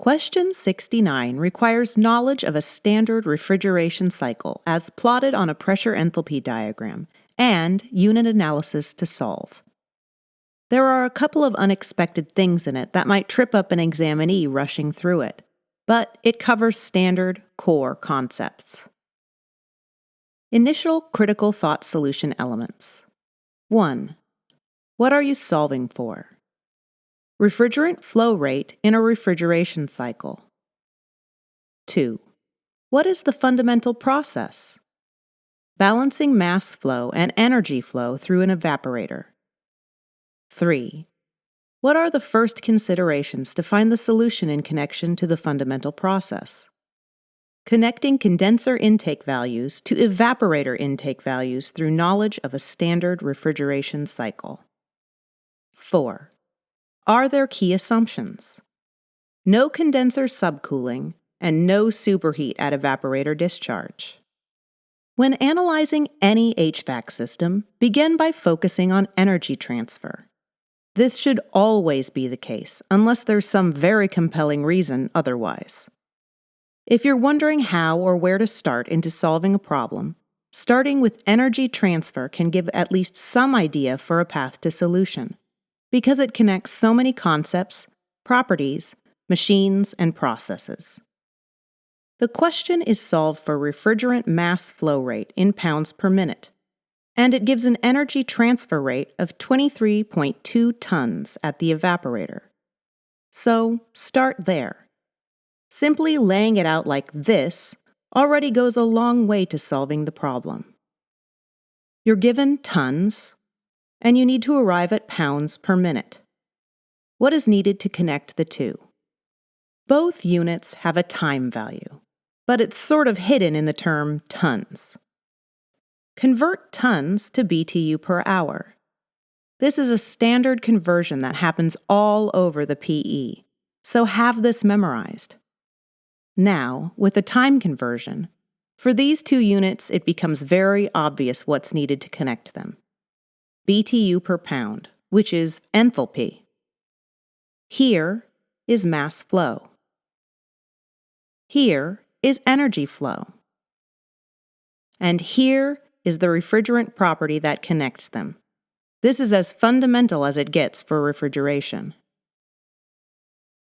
Question 69 requires knowledge of a standard refrigeration cycle as plotted on a pressure enthalpy diagram and unit analysis to solve. There are a couple of unexpected things in it that might trip up an examinee rushing through it, but it covers standard core concepts. Initial critical thought solution elements. 1. What are you solving for? Refrigerant flow rate in a refrigeration cycle. 2. What is the fundamental process? Balancing mass flow and energy flow through an evaporator. 3. What are the first considerations to find the solution in connection to the fundamental process? Connecting condenser intake values to evaporator intake values through knowledge of a standard refrigeration cycle. 4. Are there key assumptions? No condenser subcooling and no superheat at evaporator discharge. When analyzing any HVAC system, begin by focusing on energy transfer. This should always be the case, unless there's some very compelling reason otherwise. If you're wondering how or where to start into solving a problem, starting with energy transfer can give at least some idea for a path to solution, because it connects so many concepts, properties, machines, and processes. The question is solved for refrigerant mass flow rate in pounds per minute, and it gives an energy transfer rate of 23.2 tons at the evaporator. So, start there. Simply laying it out like this already goes a long way to solving the problem. You're given tons, and you need to arrive at pounds per minute. What is needed to connect the two? Both units have a time value, but it's sort of hidden in the term tons. Convert tons to BTU per hour. This is a standard conversion that happens all over the PE, so have this memorized. Now, with a time conversion, for these two units it becomes very obvious what's needed to connect them. BTU per pound, which is enthalpy. Here is mass flow. Here is energy flow. And here is the refrigerant property that connects them. This is as fundamental as it gets for refrigeration.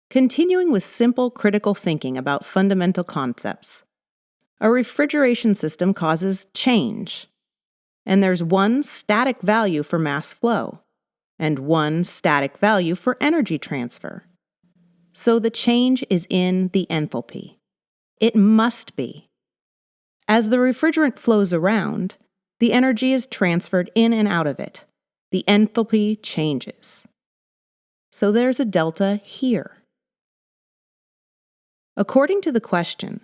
Continuing with simple critical thinking about fundamental concepts. A refrigeration system causes change, and there's one static value for mass flow, and one static value for energy transfer. So the change is in the enthalpy. It must be. As the refrigerant flows around, the energy is transferred in and out of it. The enthalpy changes. So there's a delta here. According to the question,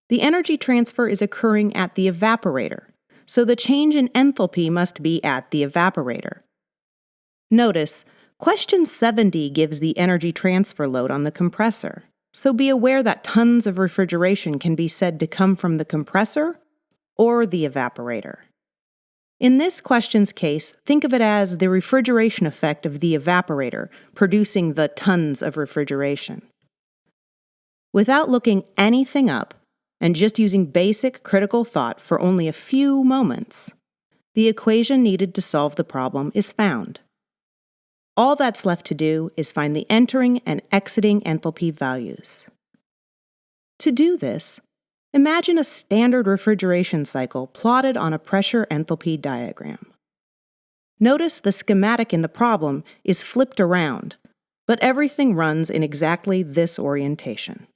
the energy transfer is occurring at the evaporator, so the change in enthalpy must be at the evaporator. Notice, question 70 gives the energy transfer load on the compressor, so be aware that tons of refrigeration can be said to come from the compressor or the evaporator. In this question's case, think of it as the refrigeration effect of the evaporator producing the tons of refrigeration. Without looking anything up, and just using basic critical thought for only a few moments, the equation needed to solve the problem is found. All that's left to do is find the entering and exiting enthalpy values. To do this, imagine a standard refrigeration cycle plotted on a pressure enthalpy diagram. Notice the schematic in the problem is flipped around, but everything runs in exactly this orientation.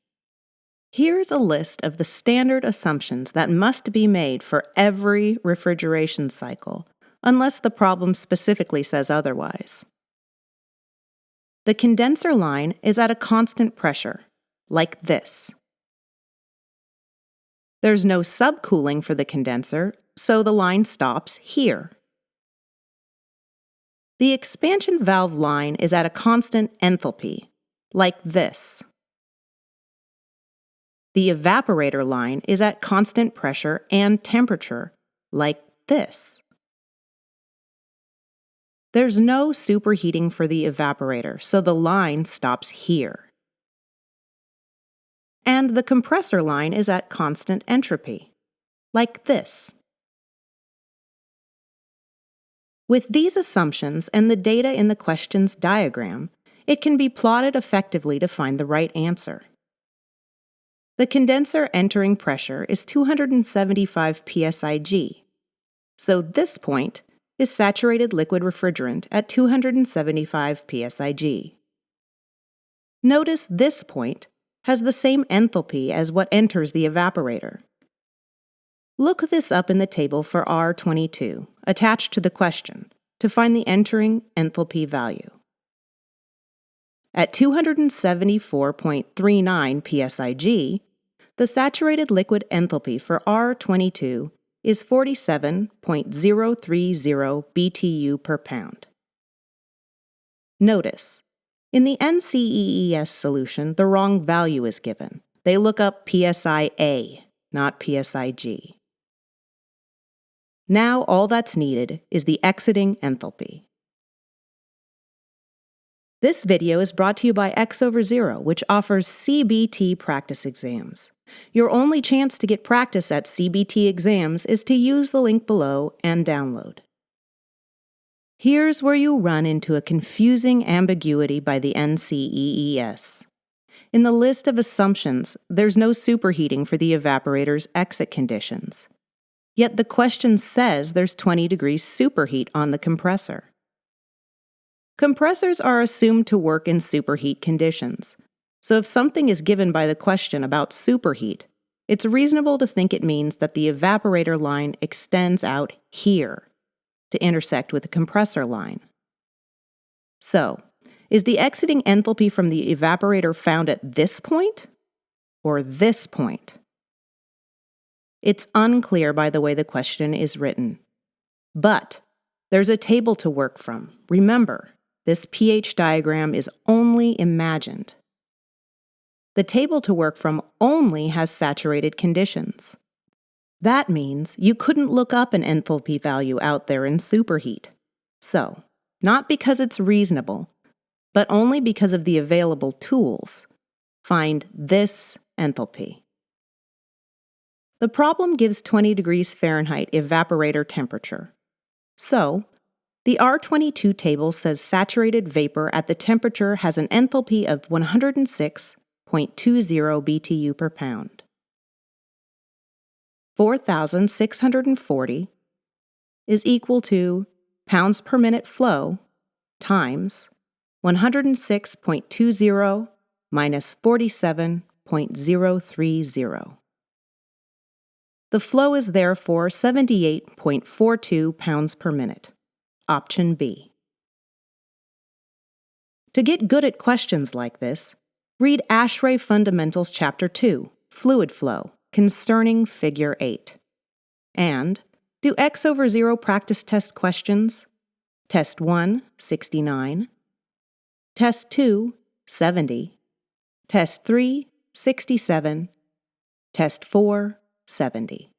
Here's a list of the standard assumptions that must be made for every refrigeration cycle, unless the problem specifically says otherwise. The condenser line is at a constant pressure, like this. There's no subcooling for the condenser, so the line stops here. The expansion valve line is at a constant enthalpy, like this. The evaporator line is at constant pressure and temperature, like this. There's no superheating for the evaporator, so the line stops here. and the compressor line is at constant entropy, like this. With these assumptions and the data in the question's diagram, it can be plotted effectively to find the right answer. The condenser entering pressure is 275 psig, so this point is saturated liquid refrigerant at 275 psig. Notice this point has the same enthalpy as what enters the evaporator. Look this up in the table for R22, attached to the question, to find the entering enthalpy value. At 274.39 psig, the saturated liquid enthalpy for R22 is 47.030 BTU per pound. Notice, in the Ncees solution, the wrong value is given. They look up PSIA, not PSIG. Now all that's needed is the exiting enthalpy. This video is brought to you by ExOverZero, which offers CBT practice exams. Your only chance to get practice at CBT exams is to use the link below and download. Here's where you run into a confusing ambiguity by the Ncees. In the list of assumptions, there's no superheating for the evaporator's exit conditions. Yet the question says there's 20 degrees superheat on the compressor. Compressors are assumed to work in superheat conditions, so if something is given by the question about superheat, it's reasonable to think it means that the evaporator line extends out here to intersect with the compressor line. So, is the exiting enthalpy from the evaporator found at this point or this point? It's unclear by the way the question is written. But there's a table to work from. Remember, this pH diagram is only imagined. The table to work from only has saturated conditions. That means you couldn't look up an enthalpy value out there in superheat. So, not because it's reasonable, but only because of the available tools, find this enthalpy. The problem gives 20 degrees Fahrenheit evaporator temperature. So, the R22 table says saturated vapor at the temperature has an enthalpy of 106.20 BTU per pound. 4,640 is equal to pounds per minute flow times 106.20 minus 47.030. The flow is therefore 78.42 pounds per minute. Option B. To get good at questions like this, read ASHRAE Fundamentals Chapter 2, Fluid Flow, concerning Figure 8. And do ExOverZero practice test questions. Test 1, 69. Test 2, 70. Test 3, 67. Test 4, 70.